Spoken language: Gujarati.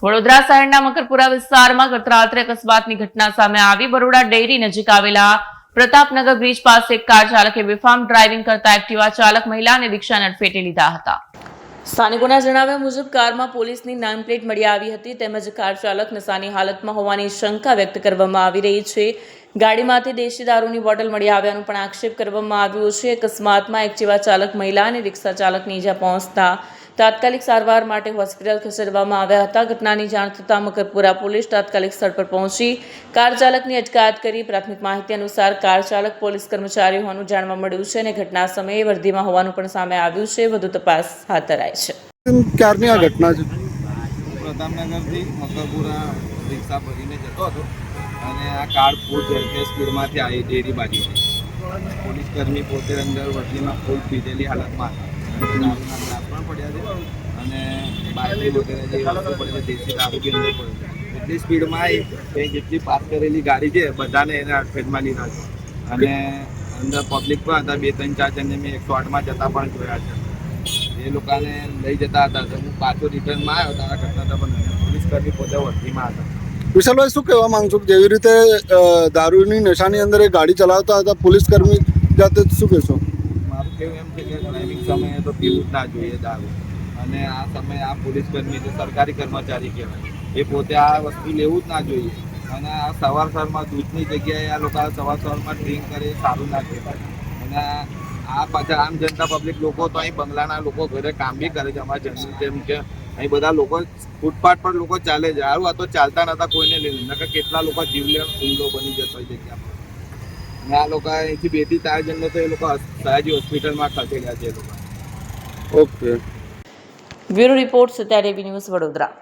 વડોદરા શહેરના મકરપુરા વિસ્તારમાં ગત રાત્રે અકસ્માતની ઘટના સામે આવી। બરોડા ડેરી નજીક આવેલા પ્રતાપનગર બ્રિજ પાસે એક કાર ચાલકે બેફામ ડ્રાઇવિંગ કરતા એક્ટિવા ચાલક મહિલા અને રિક્ષાને અડફેટે લીધા હતા। સ્થાનિકોના જણાવ્યા મુજબ કારમાં પોલીસની નામ પ્લેટ મળી આવી હતી તેમજ કાર ચાલક નશાની હાલતમાં હોવાની શંકા વ્યક્ત કરવામાં આવી રહી છે। ગાડીમાંથી દેશી દારૂની બોટલ મળી આવ્યાનો પણ આક્ષેપ કરવામાં આવ્યો છે। અકસ્માતમાં એક્ટિવા ચાલક મહિલા અને રિક્ષા ચાલકને ઈજા પહોંચતા તાત્કાલિક સારવાર માટે હોસ્પિટલ ખસેડવામાં આવ્યા હતા। ઘટનાની જાણ થતાં મકરપુરા પોલીસ તાત્કાલિક સ્થળ પર પહોંચી કાર ચાલકની અટકાયત કરી। પ્રાથમિક માહિતી અનુસાર કાર ચાલક પોલીસ કર્મચારી હોવાનું જાણવા મળ્યું છે અને ઘટના સમયે વર્દીમાં હોવાનું પણ સામે આવ્યું છે। વધુ તપાસ હાથ ધરાઈ છે। ક્યારની આ ઘટના છે? પ્રતાપનગરથી મકરપુરા રિક્ષા ભરીને જતો હતો અને આ કાર ફૂલ ઝડપે સ્પીડમાંથી આવી ડેરી બાજુથી। પોલીસ કર્મી પોતે અંદર વર્દીમાં ફૂલ પીધેલી હાલતમાં દારૂના ગ્લાસ પણ પડ્યા છે અને બાટલી વગેરે જે વસ્તુ પડે છે દેશી દારૂ બી અંદર પડે છે। એટલી સ્પીડમાં આવી કે જેટલી પાસ કરેલી ગાડી છે બધાને એને અડફેટમાં લીધા છે અને અંદર પબ્લિક પણ હતા। 2-3-4 જણને મેં 108માં જતા પણ જોયા છે। એ લોકોને લઈ જતા હતા તો હું પાછો રિટર્નમાં આવ્યો તારા ઘટના પણ પોલીસ કર્મી પોતે વર્દીમાં હતા। વિશાલભાઈ, શું કહેવા માંગશો કે જેવી રીતે દારૂની નશાની અંદર એ ગાડી ચલાવતા હતા પોલીસ કર્મી જાતે શું કહેશો? મારું કહેવું એમ છે કે ડ્રાઇવિંગ સમયે તો પીવું જ ના જોઈએ દારૂ અને આ સમયે આ પોલીસ કર્મી જે સરકારી કર્મચારી કહેવાય એ પોતે આ વસ્તુ લેવું જ ના જોઈએ અને આ સવારમાં દૂધની જગ્યાએ આ લોકો સવારમાં ડ્રિંક કરે એ સારું ના કહેવાય અને આ પાછા આમ જનતા પબ્લિક લોકો તો અહીં બંગલાના લોકો ઘરે કામ બી કરે છે અમારા જનરલ જેમ કે અહીં બધા લોકો ફૂટપાથ પર લોકો ચાલે છે। સારું આ તો ચાલતા નતા કોઈને લઈને નકર કેટલા લોકો જીવલેણ હુમલો બની જતો હોય જગ્યા પર અને આ લોકો અહીંથી 2-4 જણને તો એ લોકો સયાજી હોસ્પિટલમાં ખસેડ્યા છે એ લોકો। Okay, bureau report Satya TV news Vadodara.